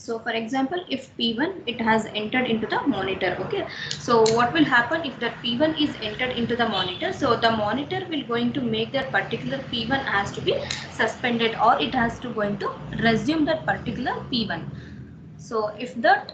So for example, if P1 it has entered into the monitor, okay, so what will happen if that P1 is entered into the monitor? So the monitor will going to make that particular P1 has to be suspended, or it has to going to resume that particular P1. So if that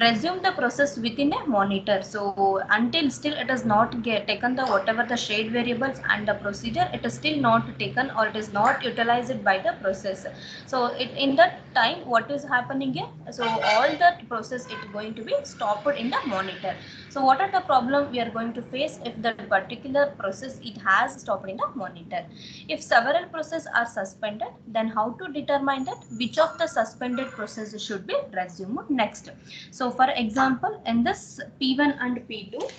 resume the process within a monitor, so until still it has not get taken the whatever the shade variables and the procedure, it is still not taken or it is not utilized by the process. So in that time what is happening here, so all that process it going to be stopped in the monitor. So what are the problem we are going to face if that particular process it has stopped in the monitor? If several processes are suspended, then how to determine that which of the suspended processes should be resumed next? So for example, in this P1 and P2,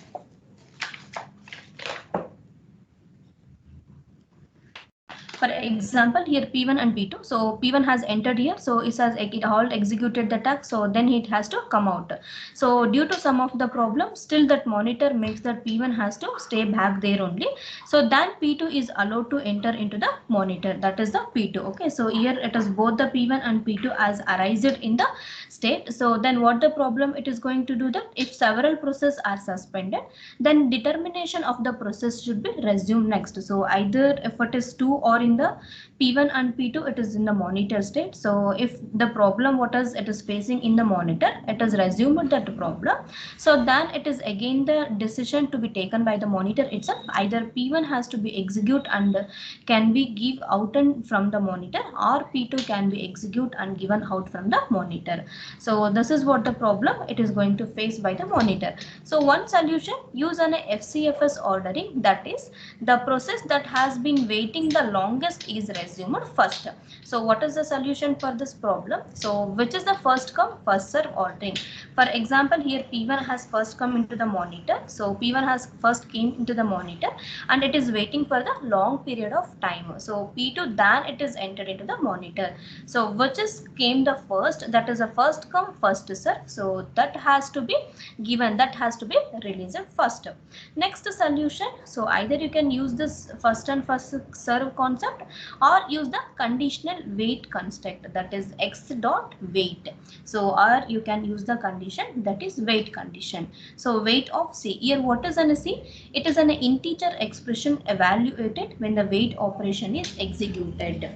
for example here P1 and P2, so P1 has entered here, so it all executed the task, so then it has to come out. So due to some of the problem, still that monitor makes that P1 has to stay back there only. So then P2 is allowed to enter into the monitor, that is the P2. Okay, so here it is both the P1 and P2 as arised in the state. So then what the problem it is going to do, that if several processes are suspended, then determination of the process should be resumed next. So either if it is 2 or in the P1 and P2 it is in the monitor state. So if the problem what is it is facing in the monitor, it is resumed that problem. So then it is again the decision to be taken by the monitor itself. Either P1 has to be execute and can be give out and from the monitor, or P2 can be execute and given out from the monitor. So this is what the problem it is going to face by the monitor. So one solution, use an FCFS ordering, that is the process that has been waiting the longest is resumed first. So what is the solution for this problem? So which is the first come first serve ordering? For example, here P1 has first come into the monitor. So P1 has first came into the monitor and it is waiting for the long period of time. So P2 then it is entered into the monitor. So which is came the first, that is a first come first serve. So that has to be given, that has to be released first. Next solution, so either you can use this first and first serve concept, or use the conditional wait construct, that is x dot wait. So or you can use the condition that is wait condition. So wait of C, here what is an C? It is an integer expression evaluated when the wait operation is executed.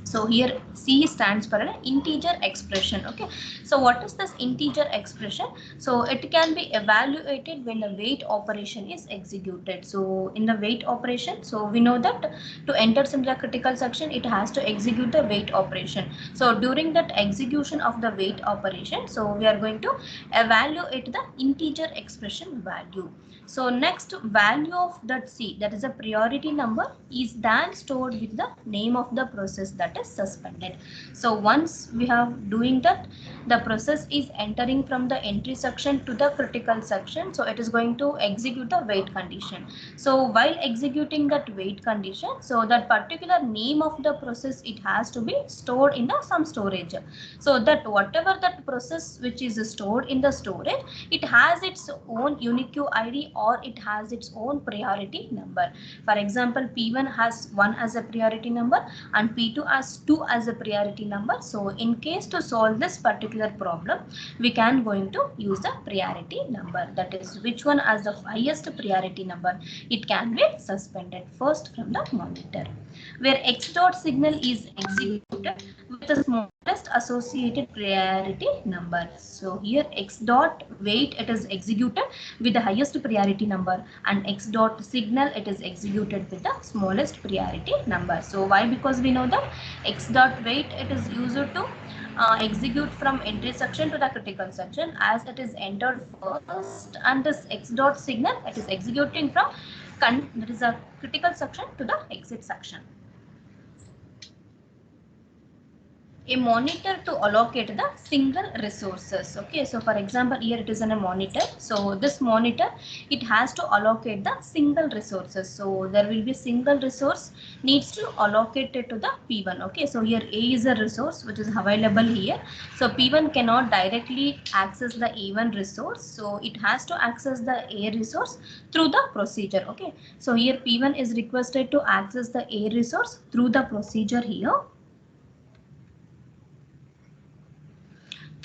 So here C stands for an integer expression. Okay, so what is this integer expression? So it can be evaluated when the wait operation is executed. So in the wait operation, so we know that to enter into the critical section it has to execute the wait operation. So during that execution of the wait operation, so we are going to evaluate the integer expression value. So next value of that C, that is a priority number, is then stored with the name of the process that is suspended. So once we have doing that, the process is entering from the entry section to the critical section. So it is going to execute the wait condition. So while executing that wait condition, so that particular name of the process it has to be stored in the some storage. So that whatever that process which is stored in the storage, it has its own unique ID or it has its own priority number. For example, P1 has 1 as a priority number and P2 has 2 as a priority number. So in case to solve this particular problem, we can going to use the priority number, that is which one has the highest priority number, it can be suspended first from the monitor. Where X dot signal is executed with the smallest associated priority number. So here X dot wait it is executed with the highest priority number, and X dot signal it is executed with the smallest priority number. So why? Because we know that X dot wait it is used to execute from entry section to the critical section as it is entered first, and this X dot signal it is executing from that is a critical section to the exit section. A monitor to allocate the single resources. Okay, so for example here it is in a monitor, so this monitor it has to allocate the single resources. So there will be single resource needs to allocate it to the P1. Okay, so here A is a resource which is available here, so P1 cannot directly access the A1 resource, so it has to access the A resource through the procedure. Okay, so here P1 is requested to access the A resource through the procedure here.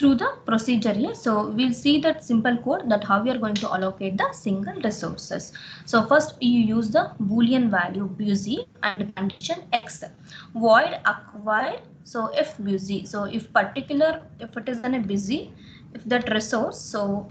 through the procedure here. So we'll see that simple code that how we are going to allocate the single resources. So first you use the boolean value busy and condition x void acquired. So if busy, so if particular, if it is in a busy, if that resource, so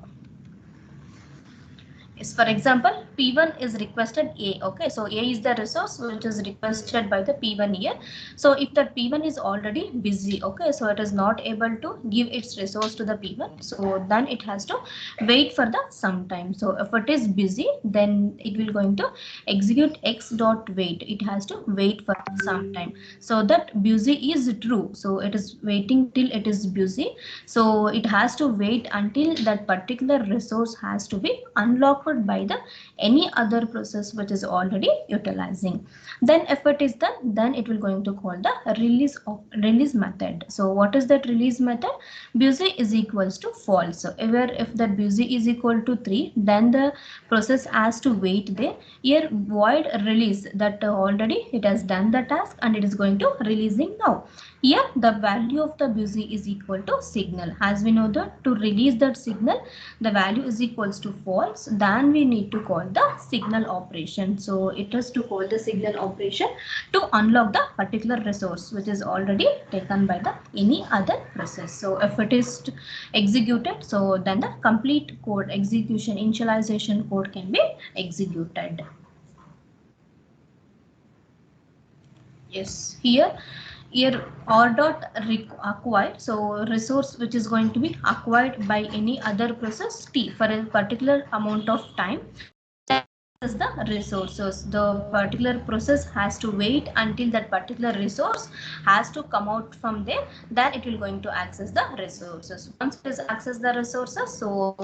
is, for example, P1 is requested A. Okay, so A is the resource which is requested by the P1 here. So if that P1 is already busy, okay, so it is not able to give its resource to the P1, so then it has to wait for the some time. So if it is busy, then it will going to execute x dot wait. It has to wait for some time. So that busy is true. So it is waiting till it is busy. So it has to wait until that particular resource has to be unlocked by the any other process which is already utilizing. Then if it is done, then it will going to call the release method. So what is that release method? Busy is equals to false. So where if that busy is equal to 3, then the process has to wait there. Here void release, that already it has done the task and it is going to releasing now. Here the value of the busy is equal to signal. As we know that to release that signal, the value is equals to false, then we need to call the signal operation. So it is to call the signal operation to unlock the particular resource which is already taken by the any other process. So if it is executed, so then the complete code execution initialization code can be executed. Yes, here r dot acquired, so resource which is going to be acquired by any other process t for a particular amount of time. As the resources, the particular process has to wait until that particular resource has to come out from there, then it will going to access the resources. Once it is access the resources, so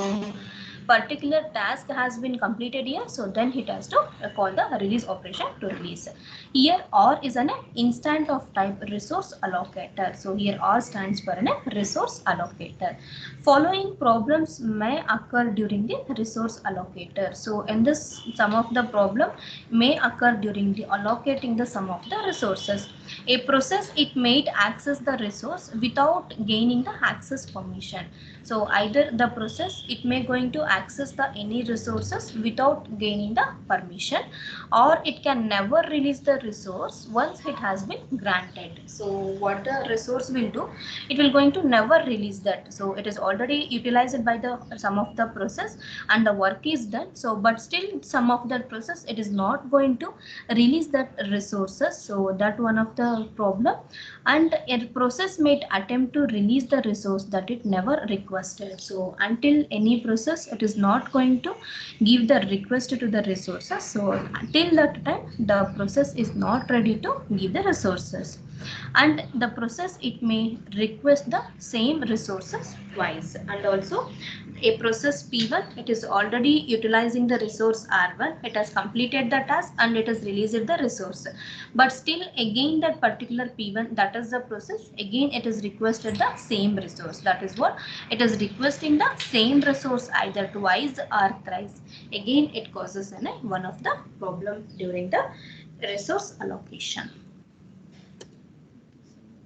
particular task has been completed here, so then it has to call the release operation to release. Here r is an instant of type resource allocator. So here r stands for an resource allocator. Following problems may occur during the resource allocator. So in this, some of the problem may occur during the allocating the sum of the resources. A process, it may access the resource without gaining the access permission. So either the process, it may going to access the any resources without gaining the permission, or it can never release the resource once it has been granted. So what the resource will do, it will going to never release that. So it is already utilized by the some of the process and the work is done. So but still some of that process, it is not going to release that resources. So that one of the problem. And a process may attempt to release the resource that it never requested. So until any process, it is not going to give the request to the resources. So until that time, the process is not ready to give the resources. And the process, it may request the same resources twice. And also a process P1, it is already utilizing the resource R1. It has completed the task and it has released the resource. But still again that particular P1, that is the process, again it is requested the same resource. That is what it is requesting, the same resource either twice or thrice. Again it causes one of the problem during the resource allocation.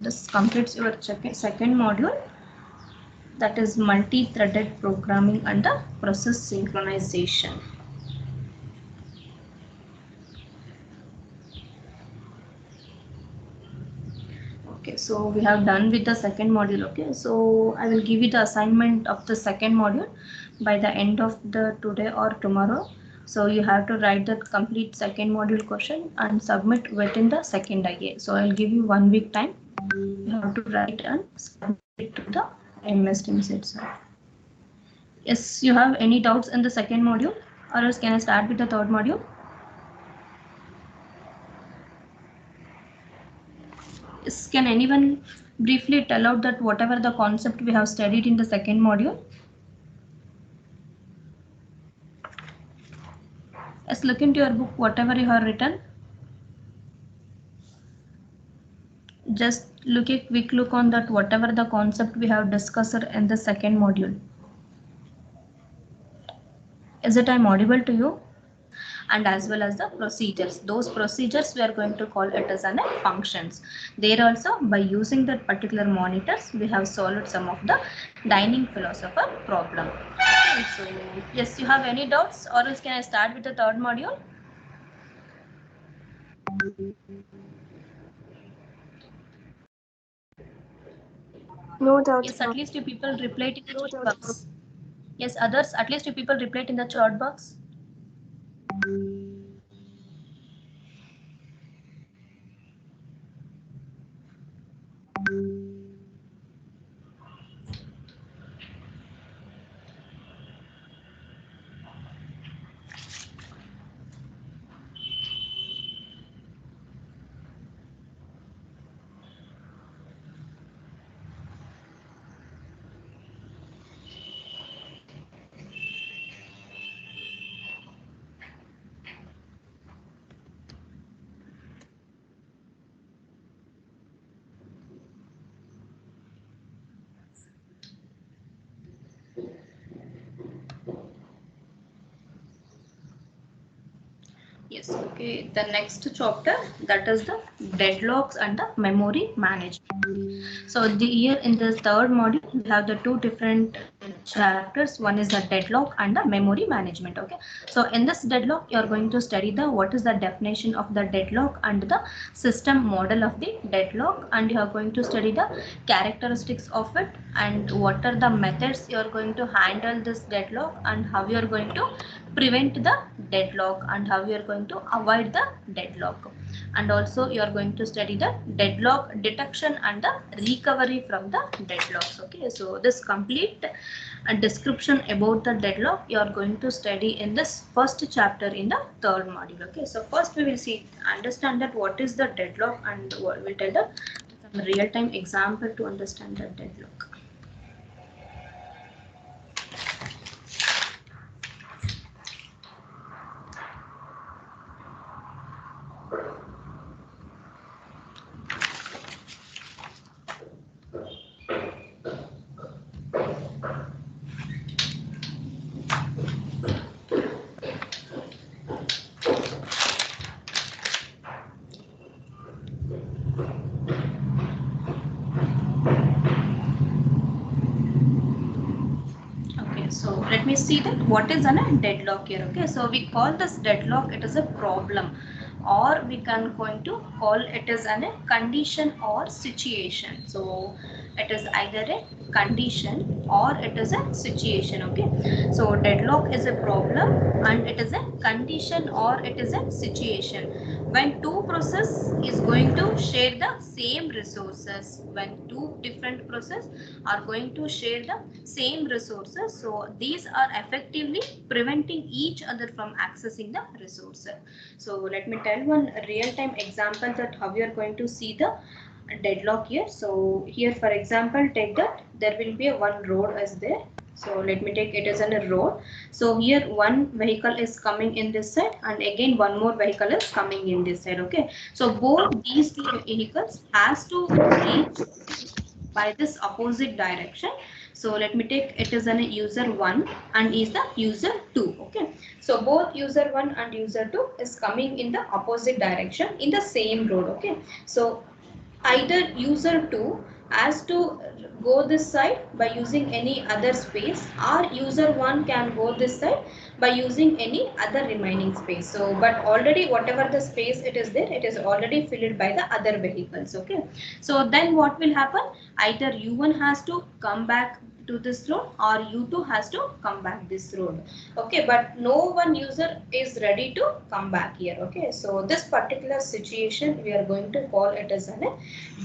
This completes your second module, that is multi-threaded programming and the process synchronization. Okay, so we have done with the second module. Okay, so I will give you the assignment of the second module by the end of the today or tomorrow. So you have to write the complete second module question and submit within the second IA. So I'll give you 1 week time. You have to write and submit it to the MS Teams itself. Yes, you have any doubts in the second module, or else can I start with the third module? Yes, can anyone briefly tell out that whatever the concept we have studied in the second module? Yes, look into your book, whatever you have written. Just look a quick look on that, whatever the concept we have discussed in the second module. Is it I'm audible to you? and as well as the procedures. Those procedures we are going to call it as an functions. There also, by using that particular monitors, we have solved some of the dining philosopher problem. Okay, so yes, you have any doubts, or else can I start with the third module? No doubts, Yes, ma'am. at least you people replied in the chat box. Yes, others, at least you people replied in the chat box. Yes, okay. The next chapter, that is the deadlocks and the memory management. So here in this third module, we have the two different chapters. One is the deadlock and the memory management. Okay. So in this deadlock, you are going to study the what is the definition of the deadlock and the system model of the deadlock, and you are going to study the characteristics of it and what are the methods you are going to handle this deadlock and how you are going to prevent the deadlock and how you are going to avoid the deadlock, and also you are going to study the deadlock detection and the recovery from the deadlocks. Okay, so this complete description about the deadlock you are going to study in this first chapter in the third module. Okay, so first we will see understand that what is the deadlock, and what we'll tell the some real-time example to understand the deadlock. Okay, so let me see that what is a deadlock here. Okay, so we call this deadlock, it is a problem, or we can going to call it as a condition or situation. So it is either a condition or it is a situation. Okay, so deadlock is a problem and it is a condition or it is a situation when two process is going to share the same resources. When two different process are going to share the same resources, so these are effectively preventing each other from accessing the resources. So let me tell one real-time example that how we are going to see the deadlock here. So here for example, take that there will be a one road as there. So let me take it as a road. So here one vehicle is coming in this side and again one more vehicle is coming in this side. Okay, so both these two vehicles has to reach by this opposite direction. So let me take it as an user 1 and is the user 2. Okay, so both user 1 and user 2 is coming in the opposite direction in the same road. Okay, so either user 2 has to go this side by using any other space, or user 1 can go this side by using any other remaining space. So but already whatever the space it is there, it is already filled by the other vehicles. Okay, so then what will happen, either u1 has to come back to this road or u2 has to come back this road. Okay, but no one user is ready to come back here. Okay, so this particular situation we are going to call it as a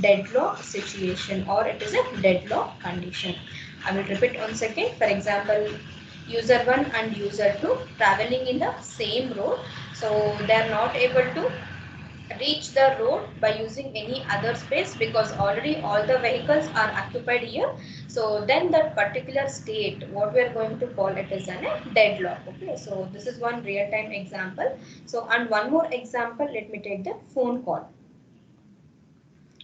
deadlock situation, or it is a deadlock condition. I will repeat once again. For example, user 1 and user 2 traveling in the same road, so they are not able to reach the road by using any other space because already all the vehicles are occupied here. So then that particular state, what we are going to call it is a deadlock. Okay, so this is one real time example. So and one more example, let me take the phone call.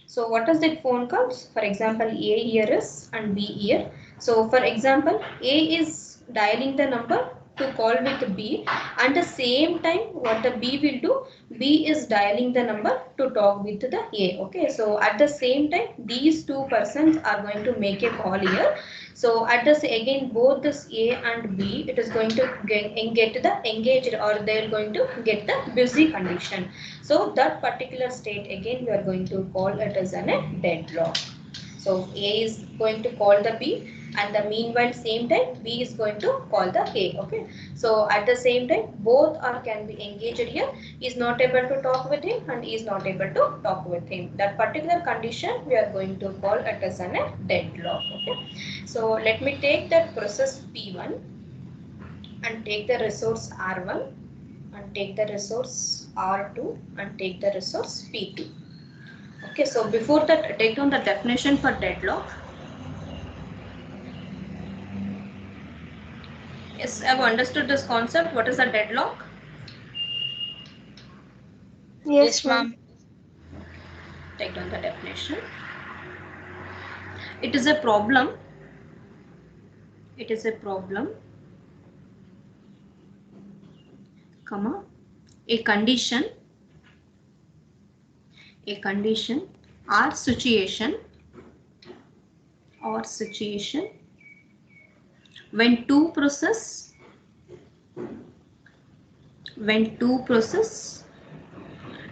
So what is that phone calls? For example, A here is and B here. So for example, A is dialing the number to call with B, and the same time what the B will do, B is dialing the number to talk with the A. Okay, so at the same time these two persons are going to make a call here. So at this again both this A and B, it is going to get the engaged, or they are going to get the busy condition. So that particular state again we are going to call it as a deadlock. So A is going to call the B, and the meanwhile same time B is going to call the A. Okay, so at the same time both are can be engaged here. He is not able to talk with him and he is not able to talk with him. That particular condition we are going to call it as a deadlock. Okay, so let me take that process P1 and take the resource R1 and take the resource R2 and take the resource P2. Okay, so before that, take down the definition for deadlock. Yes, I've understood this concept. What is a deadlock? Yes, ma'am. Take down the definition. It is a problem. It is a problem, comma, a condition or situation when two process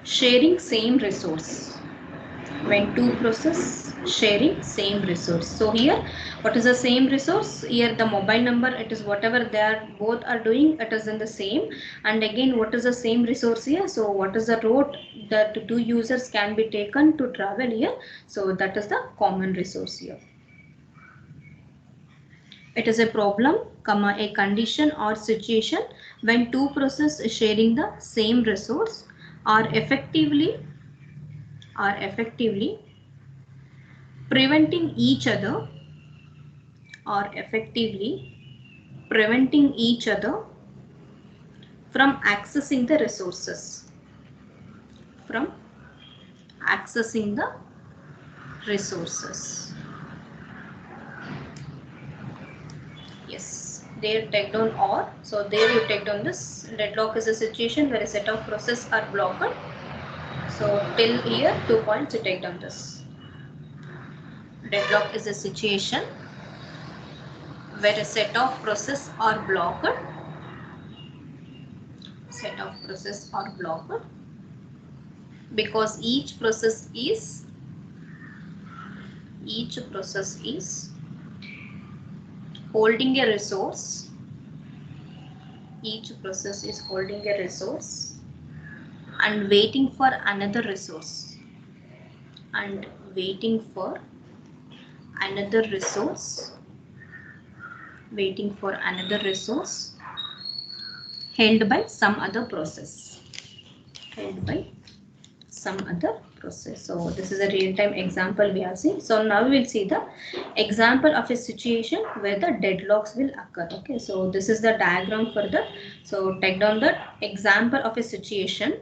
sharing same resource. When two process sharing same resource. So here what is the same resource? Here the mobile number, it is whatever they are both are doing, it is in the same. And again what is the same resource here? So what is the route that two users can be taken to travel here? So that is the common resource here. It is a problem, comma, a condition or situation when two processes sharing the same resource are effectively preventing each other from accessing the resources. Yes, there take down or. So there you take down this. Deadlock is a situation where a set of processes are blocked. So till here 2 points you take down this. Deadlock is a situation where a set of processes are blocked. Because each process is holding a resource. Each process is holding a resource and waiting for another resource. Held by some other process. So this is a real-time example we are seeing. So now we will see the example of a situation where the deadlocks will occur. Okay, so this is the diagram for that. So take down the example of a situation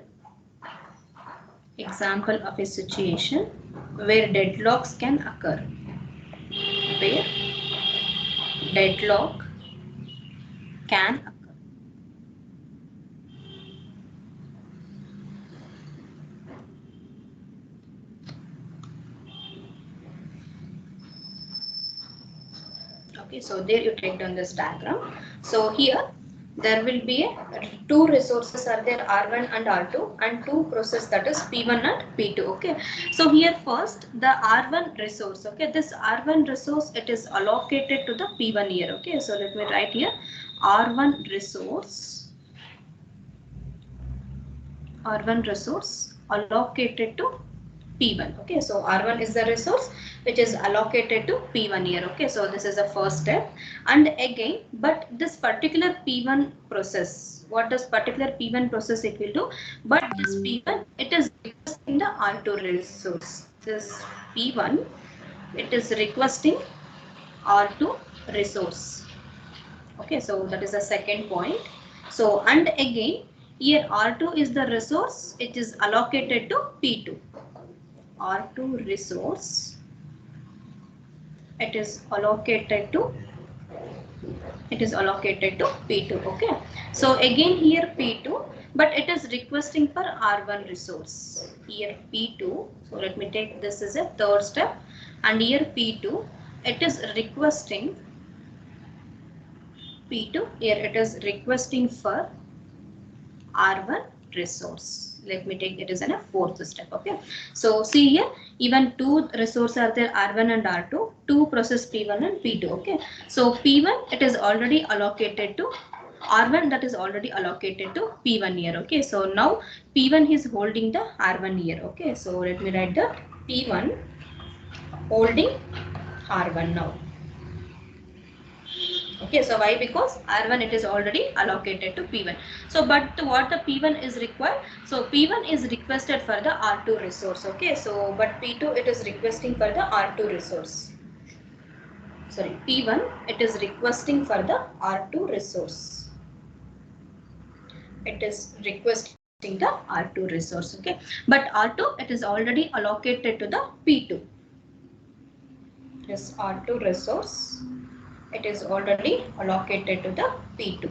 where deadlocks can occur. Okay, so there you take down this diagram. So here there will be two resources are there, R1 and R2, and two processes, that is P1 and P2. Okay, so here first the R1 resource. Okay, this R1 resource, it is allocated to the P1 here. Okay, so let me write here R1 resource allocated to P1. Okay, so R1 is the resource which is allocated to P1 here. Okay, so this is the first step. And again, but this particular P1 process, what does particular P1 process it will do? But this P1, it is requesting the R2 resource. This P1, it is requesting R2 resource. Okay, so that is the second point. So, and again, here R2 is the resource, it is allocated to P2. R2 resource, it is allocated to it is allocated to P2. Okay, so again here P2, but it is requesting for R1 resource. Here P2, so let me take this as a third step, and here P2, it is requesting P2, here it is requesting for R1 resource. Let me take it as a fourth step. Okay, so see here, even two resources are there, R1 and R2, two process P1 and P2. Okay, so P1 it is already allocated to R1, that is already allocated to P1 here. Okay, so now P1 is holding the R1 here. Okay, so let me write the P1 holding R1 now. Okay, so why? Because R1 it is already allocated to P1. So but what the P1 is required? So P1 is requested for the R2 resource. Okay, so but P2 it is requesting for the R2 resource. Sorry, P1 it is requesting for the R2 resource. It is requesting the R2 resource. Okay, but R2 it is already allocated to the P2. This R2 resource, it is already allocated to the P2.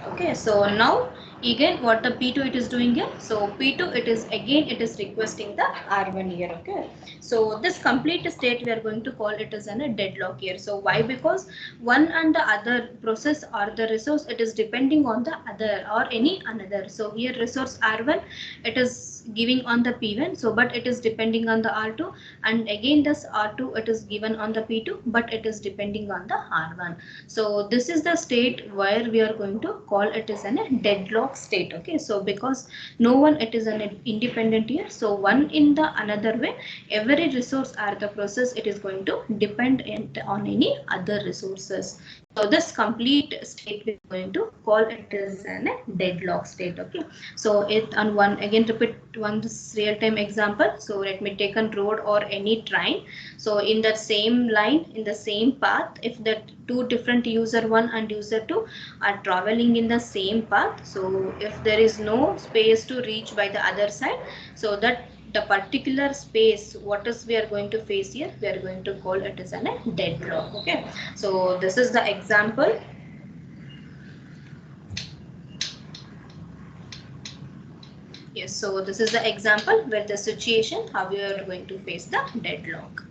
Okay, so now again what the P2 it is doing here? So P2 it is again it is requesting the R1 here. Okay, so this complete state we are going to call it as a deadlock here. So why? Because one and the other process or the resource it is depending on the other or any another. So here resource R1 it is giving on the P1, so but it is depending on the R2, and again this R2 it is given on the P2, but it is depending on the R1. So this is the state where we are going to call it as a deadlock state. Okay, so because no one it is an independent here, so one in the another way every resource or the process it is going to depend on any other resources. So this complete state we are going to call it as a deadlock state. Okay, so it on one again repeat one this real time example. So let me take a road or any train. So in that same line, in the same path, if the two different user 1 and user 2 are traveling in the same path, so if there is no space to reach by the other side, so that the particular space what is we are going to face here, we are going to call it as a deadlock. Okay, so this is the example. Yes, so this is the example where the situation how we are going to face the deadlock.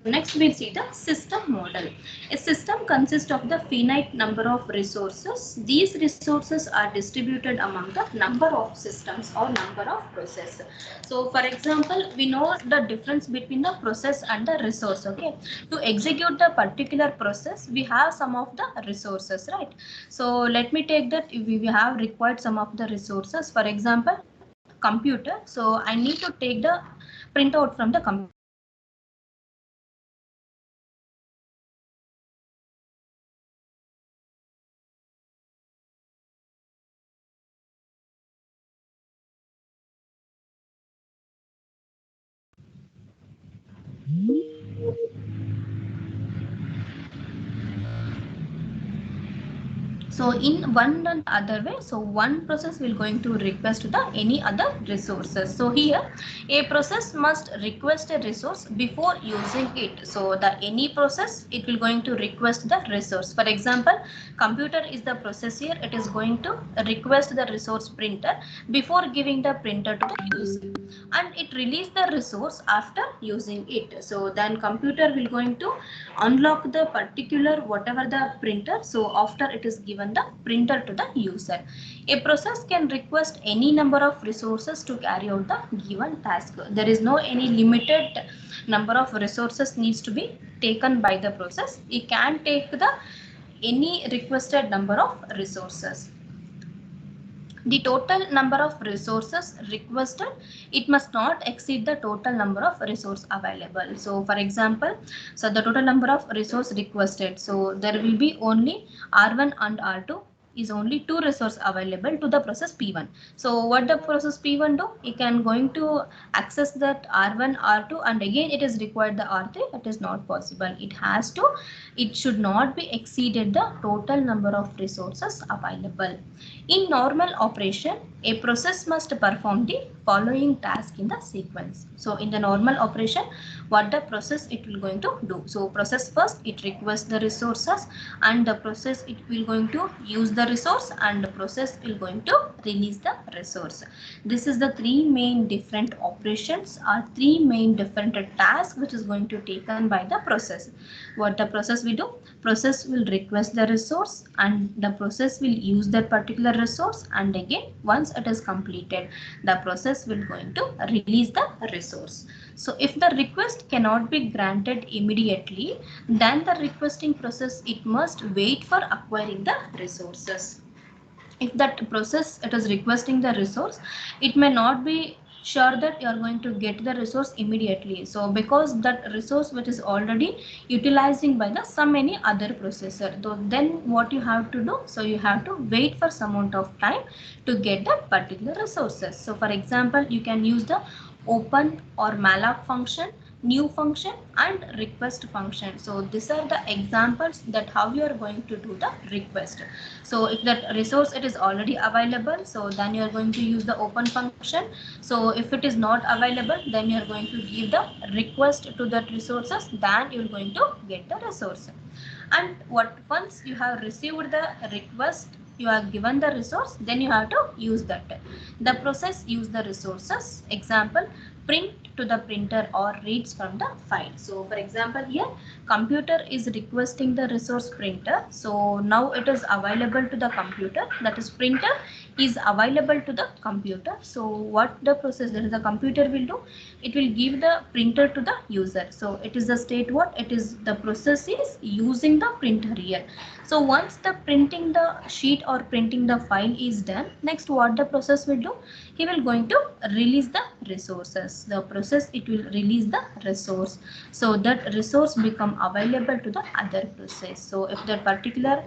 Next we'll see the system model. A system consists of the finite number of resources. These resources are distributed among the number of systems or number of processes. So for example, we know the difference between the process and the resource. Okay, to execute the particular process, we have some of the resources, right? So let me take that we have required some of the resources. For example, computer. So I need to take the printout from the computer. So in one and other way, so one process will going to request the any other resources. So here a process must request a resource before using it. So the any process it will going to request the resource. For example, computer is the process here. It is going to request the resource printer before giving the printer to the user, and it release the resource after using it. So then computer will going to unlock the particular whatever the printer. So after it is given the printer to the user. A process can request any number of resources to carry out the given task. There is no any limited number of resources needs to be taken by the process. It can take the any requested number of resources. The total number of resources requested, it must not exceed the total number of resource available. So for example, so the total number of resource requested, so there will be only R1 and R2 is only two resource available to the process P1. So what the process P1 do? It can going to access that R1, R2, and again it is required the R3. It is not possible. It should not be exceeded the total number of resources available. In normal operation, A process must perform the following task in the sequence. So in the normal operation, what the process it will going to do? So process first it requests the resources, and the process it will going to use the resource, and the process will going to release the resource. This is the three main different operations or three main different tasks which is going to taken by the process. What the process will do? Process will request the resource, and the process will use that particular resource, and again once it is completed, the process will going to release the resource. So if the request cannot be granted immediately, then the requesting process it must wait for acquiring the resources. If that process it is requesting the resource, it may not be sure that you are going to get the resource immediately. So because that resource which is already utilizing by the some any other processor, so then what you have to do? So you have to wait for some amount of time to get that particular resources. So for example, you can use the open or malloc function, new function, and request function. So these are the examples that how you are going to do the request. So if that resource it is already available, so then you are going to use the open function. So if it is not available, then you are going to give the request to that resources, then you are going to get the resource. And what once you have received the request, you have given the resource, then you have to use that. The process use the resources. Example, print to the printer or reads from the file. So for example, here computer is requesting the resource printer. So now it is available to the computer, that is printer is available to the computer. So what the process that is the computer will do? It will give the printer to the user. So it is the state what? It is the process is using the printer here. So once the printing the sheet or printing the file is done, next what the process will do? He will going to release the resources. The process it will release the resource, so that resource become available to the other process. So if that particular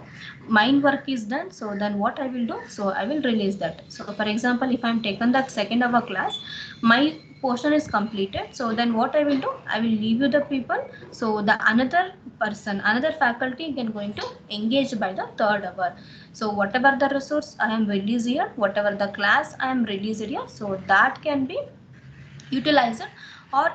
mine work is done, so then what I will do? So I will release that. So for example, if I'm taken the second hour class, my portion is completed, so then what I will do? I will leave you the people, so the another person, another faculty can going to engage by the third hour. So whatever the resource I am released here, whatever the class I am released here, so that can be utilized. Or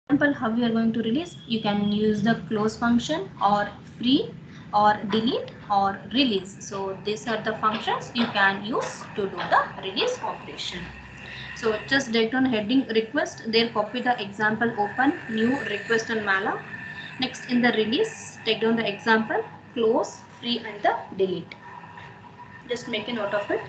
example, how you are going to release? You can use the close function or free or delete or release. So these are the functions you can use to do the release operation. So just take down heading request, there copy the example open, new, request and malloc. Next in the release, take down the example close, free and the delete. Just make a note of it.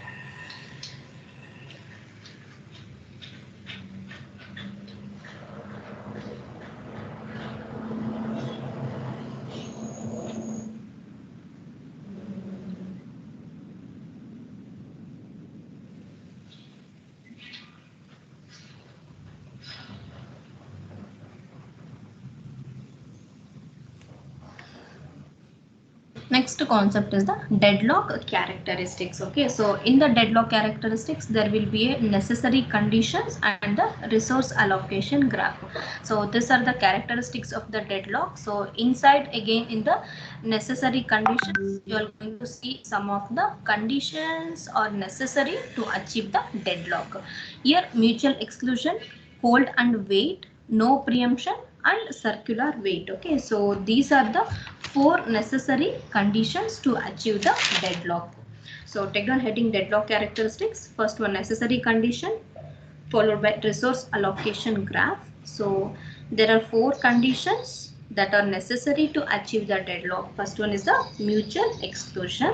Next concept is the deadlock characteristics. Okay, so in the deadlock characteristics, there will be a necessary conditions and the resource allocation graph. So these are the characteristics of the deadlock. So inside again in the necessary conditions, you are going to see some of the conditions are necessary to achieve the deadlock. Here mutual exclusion, hold and wait, no preemption, and circular wait. Okay, so these are the four necessary conditions to achieve the deadlock. So take down heading deadlock characteristics. First one, necessary condition, followed by resource allocation graph. So there are four conditions that are necessary to achieve the deadlock. First one is the mutual exclusion.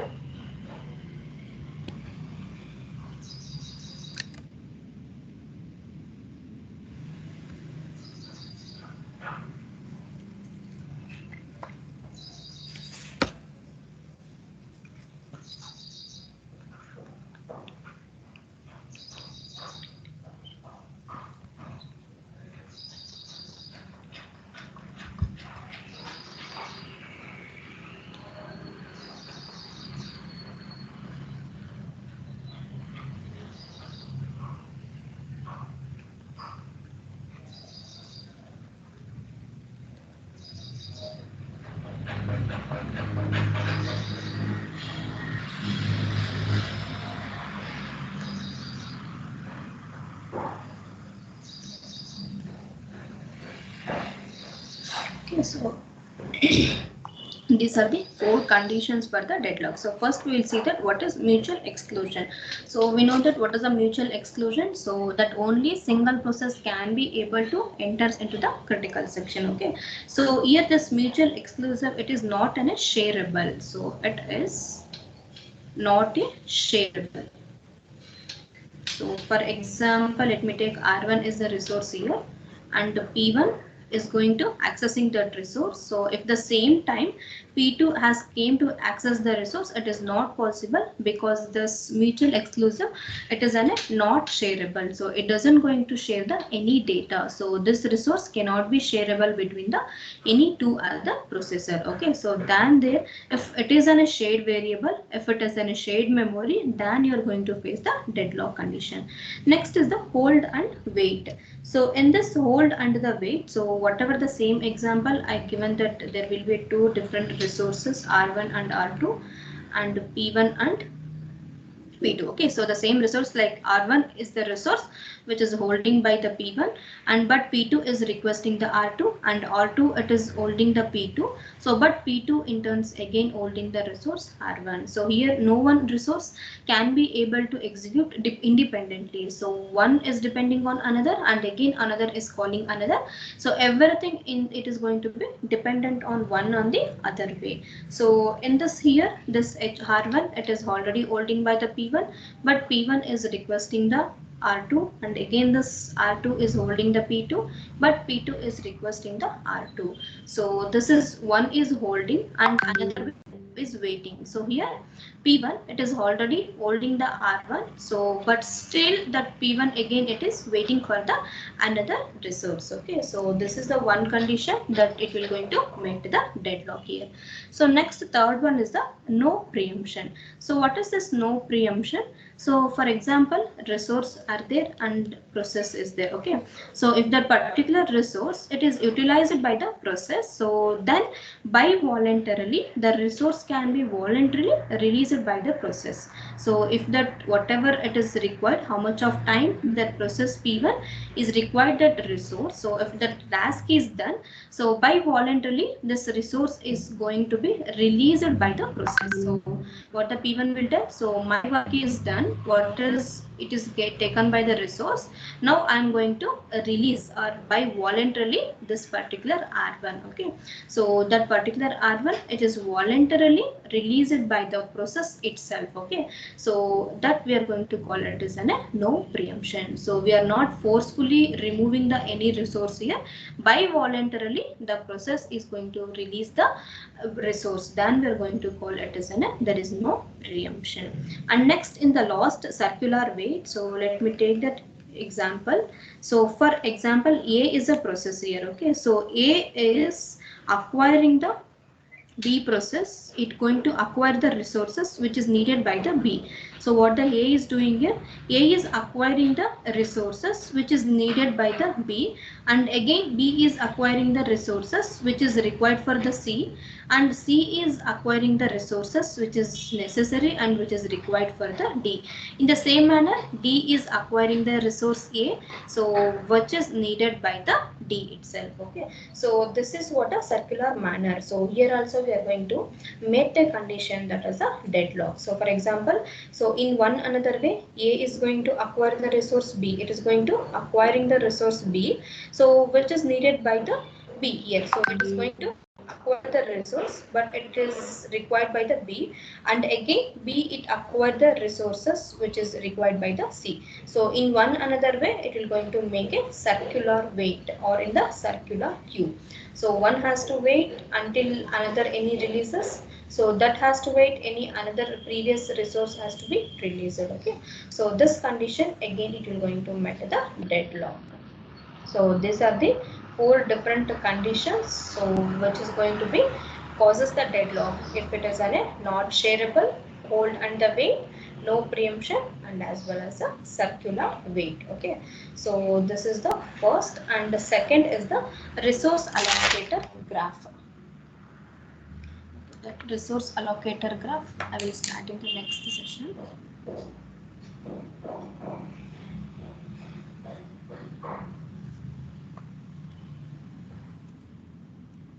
Okay, so these are the four conditions for the deadlock. So first we will see that what is mutual exclusion. So we know that what is a mutual exclusion, so that only single process can be able to enters into the critical section. Okay, so here this mutual exclusive, it is not an a shareable, so it is not a shareable. So for example, let me take R1 is the resource here and P1 is going to accessing that resource. So if the same time P2 has came to access the resource, it is not possible because this mutual exclusive, it is not shareable. So it doesn't going to share the any data. So this resource cannot be shareable between the any two other processor. Okay, so then there, if it is a shared variable, if it is a shared memory, then you are going to face the deadlock condition. Next is the hold and wait. So in this hold and the wait, so whatever the same example I given that there will be two different resources R1 and R2 and P1 and P2. Okay, so the same resource like R1 is the resource which is holding by the P1 and but P2 is requesting the R2 and R2 it is holding the P2. So but P2 in turns again holding the resource R1. So here no one resource can be able to execute independently. So one is depending on another and again another is calling another. So everything in it is going to be dependent on one on the other way. So in this here this R1 it is already holding by the P1 but P1 is requesting the R2 and again this R2 is holding the P2 but P2 is requesting the R2. So this is one is holding and another is waiting. So here P1 it is already holding the R1, so but still that P1 again it is waiting for the another resource. Okay, so this is the one condition that it will going to make the deadlock here. So next third one is the no preemption. So what is this no preemption? So for example, resource are there and process is there. Okay, so if that particular resource it is utilized by the process, so then by voluntarily the resource can be voluntarily released by the process. So if that whatever it is required, how much of time that process P1 is required that resource, so if that task is done, so by voluntarily this resource is going to be released by the process. So what the P1 will tell, so my work is done, what is it is get taken by the resource, now I am going to release or by voluntarily this particular R1. Okay, so that particular R1 it is voluntarily released by the process itself. Okay, so that we are going to call it as a no preemption. So we are not forcefully removing the any resource here, by voluntarily the process is going to release the resource, then we are going to call it as an there is no preemption. And next in the last circular wait, so let me take that example. So for example, A is a process here. Okay, so A is acquiring the B process, it going to acquire the resources which is needed by the B. So what the A is doing here, A is acquiring the resources which is needed by the B, and again B is acquiring the resources which is required for the C, and C is acquiring the resources which is necessary and which is required for the D. In the same manner, D is acquiring the resource A, so which is needed by the D itself. Okay, so this is what a circular manner. So here also we are going to make the condition that is a deadlock. So for example, so in one another way, A is going to acquire the resource B, it is going to acquiring the resource B, so which is needed by the B here. So it is going to acquire the resource but it is required by the B, and again B it acquire the resources which is required by the C. So in one another way it will going to make a circular wait or in the circular queue. So one has to wait until another any releases, so that has to wait any another previous resource has to be released. Okay, so this condition again it will going to make the deadlock. So these are the four different conditions, so which is going to be causes the deadlock if it is a not shareable, hold and the wait, no preemption, and as well as a circular wait. Okay, so this is the first, and the second is the resource allocator graph. That resource allocator graph I will start in the next session.